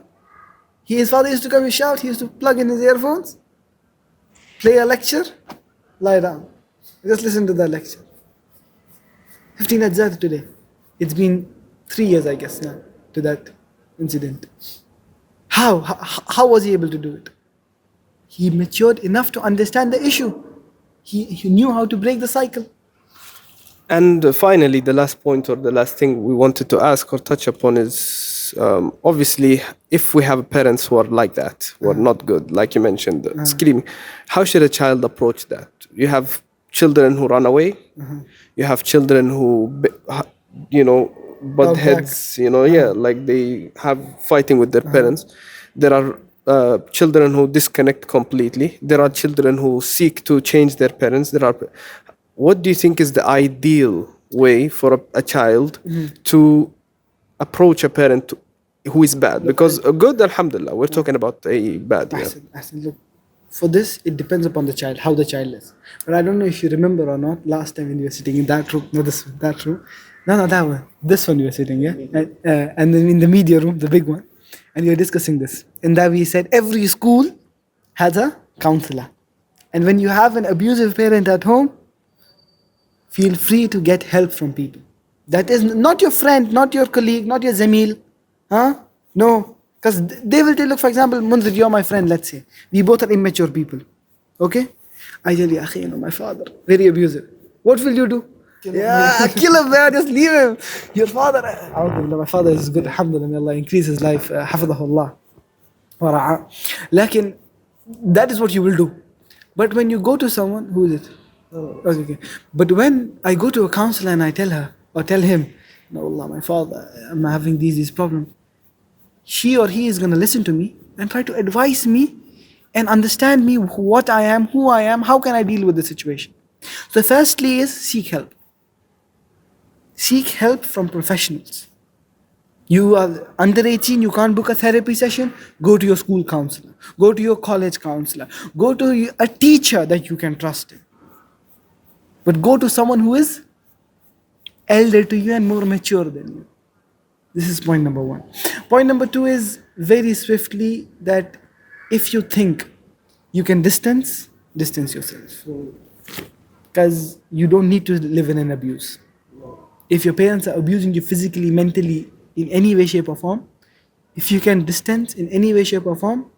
His father used to come and shout, he used to plug in his earphones, play a lecture, lie down. Just listen to that lecture. 15 ajza today. It's been 3 years, I guess, now, to that incident. How was he able to do it? He matured enough to understand the issue. He knew how to break the cycle. And finally, the last point or the last thing we wanted to ask or touch upon is obviously, if we have parents who are like that, who are not good, like you mentioned, screaming, how should a child approach that? You have children who run away, you have children who, butt Talk heads, like they have fighting with their parents. There are children who disconnect completely. There are children who seek to change their parents. What do you think is the ideal way for a child to approach a parent who is bad? Because a good, alhamdulillah, we're talking about a bad. Yeah. Ahsan, look, for this, it depends upon the child, how the child is. But I don't know if you remember or not, last time when you were sitting in that room, no, that room. No, that one. This one you were sitting, yeah? And then in the media room, the big one. And we were discussing this. And that we said every school has a counselor. And when you have an abusive parent at home, feel free to get help from people. That is not your friend, not your colleague, not your zamil. Huh? No. Because they will tell, look, for example, Munzir, you're my friend, let's say. We both are immature people. Okay? I tell you, akhi, my father, very abusive. What will you do? Kill him, man, just leave him. Your father, my father is good, alhamdulillah, may Allah increase his life, hafidahullah. Lakin, that is what you will do. But when you go to someone, who is it? Okay. But when I go to a counselor and I tell her or tell him, no, Allah, my father, I'm having these problems, she or he is going to listen to me and try to advise me and understand me, what I am, who I am, how can I deal with the situation. So firstly is seek help. Seek help from professionals. You are under 18, you can't book a therapy session, go to your school counselor, go to your college counselor, go to a teacher that you can trust in. But go to someone who is elder to you and more mature than you. This is point number one. Point number two is very swiftly that if you think you can distance yourself. Because you don't need to live in an abuse. If your parents are abusing you physically, mentally, in any way, shape or form, if you can distance in any way, shape or form,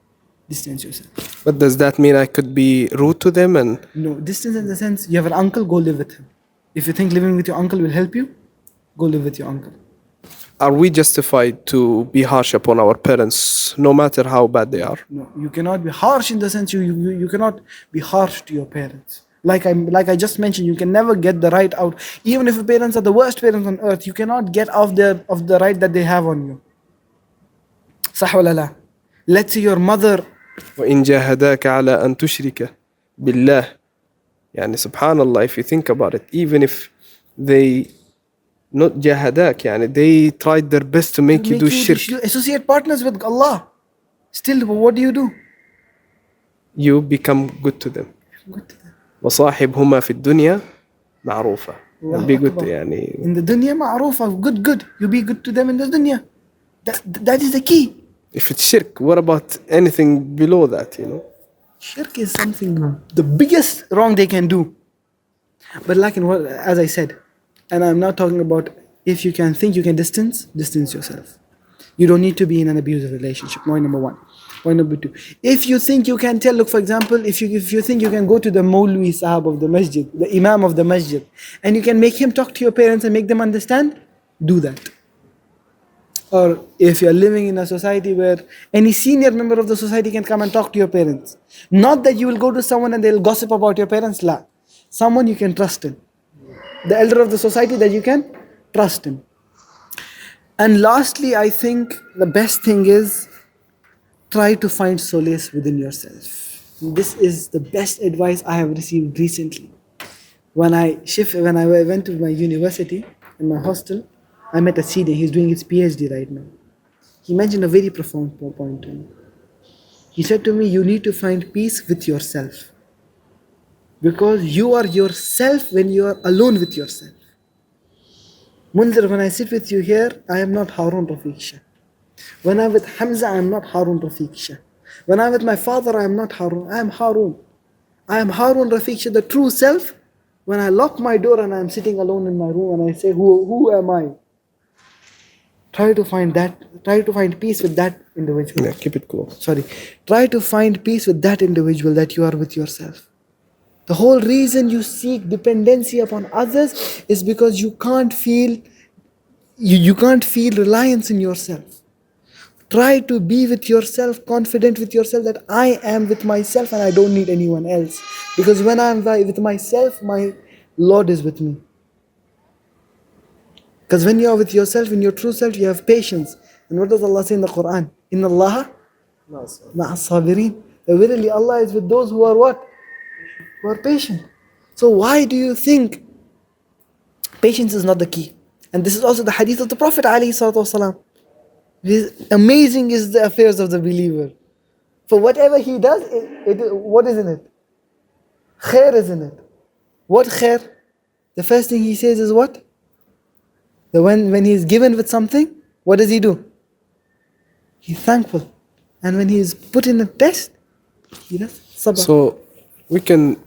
distance yourself. But does that mean I could be rude to them? And no, distance in the sense, you have an uncle, go live with him. If you think living with your uncle will help you, go live with your uncle. Are we justified to be harsh upon our parents, no matter how bad they are? No, you cannot be harsh in the sense you cannot be harsh to your parents. Like I just mentioned, you can never get the right out. Even if your parents are the worst parents on earth, you cannot get off of the right that they have on you. Sah wala la. Let's say your mother. وإن جاهداك على أن تشرك بالله. يعني subhanallah, if you think about it, even if they not jahadak, يعني they tried their best to make you do shirk. Associate partners with Allah. Still, what do? You become good to them. Good to them. وصاحبهما في الدنيا معروفة. Be good يعني. In the dunya معروفة, good. You be good to them in the dunya. That is the key. If it's shirk, what about anything below that, Shirk is something, the biggest wrong they can do. But like as I said, and I'm not talking about if you can think you can distance yourself. You don't need to be in an abusive relationship. Point number one. Point number two. If you think you can tell, look, for example, if you think you can go to the Maulwi Sahab of the masjid, the Imam of the masjid, and you can make him talk to your parents and make them understand, do that. Or if you're living in a society where any senior member of the society can come and talk to your parents. Not that you will go to someone and they'll gossip about your parents, la. Someone you can trust in. The elder of the society that you can trust in. And lastly, I think the best thing is try to find solace within yourself. This is the best advice I have received recently. When I went to my university, in my hostel, I met a senior. He's doing his PhD right now. He mentioned a very profound point to me. He said to me, you need to find peace with yourself. Because you are yourself when you are alone with yourself. Munzir, when I sit with you here, I am not Haroon Shah. When I'm with Hamza, I am not Haroon Shah. When I'm with my father, I am not Haroon. I am Haroon. I am Haroon Shah, the true self. When I lock my door and I am sitting alone in my room and I say, who am I? try to find peace with that individual. Yeah, keep it close. Sorry. Try to find peace with that individual that you are with yourself. The whole reason you seek dependency upon others is because you can't feel reliance in yourself. Try to be with yourself, confident with yourself that I am with myself and I don't need anyone else. Because when I'm with myself, my Lord is with me. Because when you are with yourself, in your true self, you have patience. And what does Allah say in the Quran? Inna Allah ma'as sabirin. Verily Allah is with those who are what? Who are patient. So why do you think patience is not the key? And this is also the hadith of the Prophet ﷺ. Amazing is the affairs of the believer. For whatever he does, what is in it? Khair is in it. What khair? The first thing he says is what? That when he is given with something, what does he do? He's thankful. And when he is put in a test, he does sabr. So we can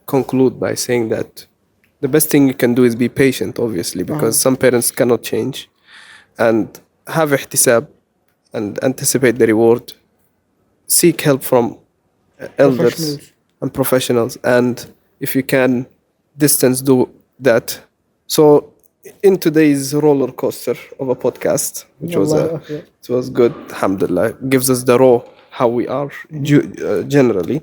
conclude by saying that the best thing you can do is be patient, obviously, because some parents cannot change, and have ihtisab and anticipate the reward. Seek help from elders and professionals, and if you can distance, do that. So in today's roller coaster of a podcast, which was good, alhamdulillah, gives us the raw how we are generally.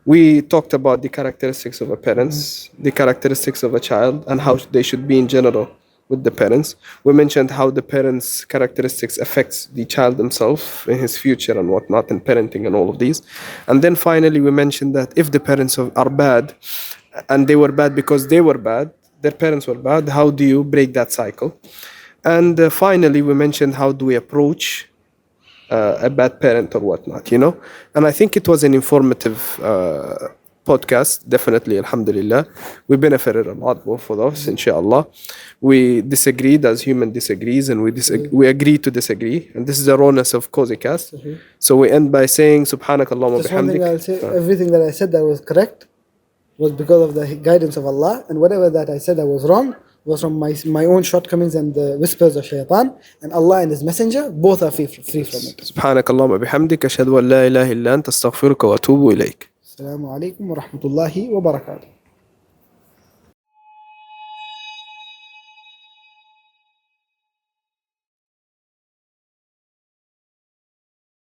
We talked about the characteristics of a parents, the characteristics of a child, and how they should be in general with the parents. We mentioned how the parents' characteristics affects the child himself in his future and whatnot, and parenting and all of these. And then finally, we mentioned that if the parents are bad, and they were bad because they were bad, their parents were bad, how do you break that cycle? And finally, we mentioned how do we approach a bad parent or whatnot, you know? And I think it was an informative podcast, definitely, alhamdulillah. We benefited a lot, both of us, inshallah. We disagreed as human disagrees, and we agree to disagree. And this is the rawness of Cozicast. So we end by saying, Subhanakallahumma Just one thing bihamdik. I'll say, everything that I said that was correct was because of the guidance of Allah, and whatever that I said that was wrong was from my own shortcomings and the whispers of shaitan, and Allah and His Messenger both are free from it. Subhanakallahumma bihamdik. Ashhadu an la ilaha illa anta astaghfiruka wa atubu ilayk. Assalamu alaikum wa rahmatullahi wa barakatuh.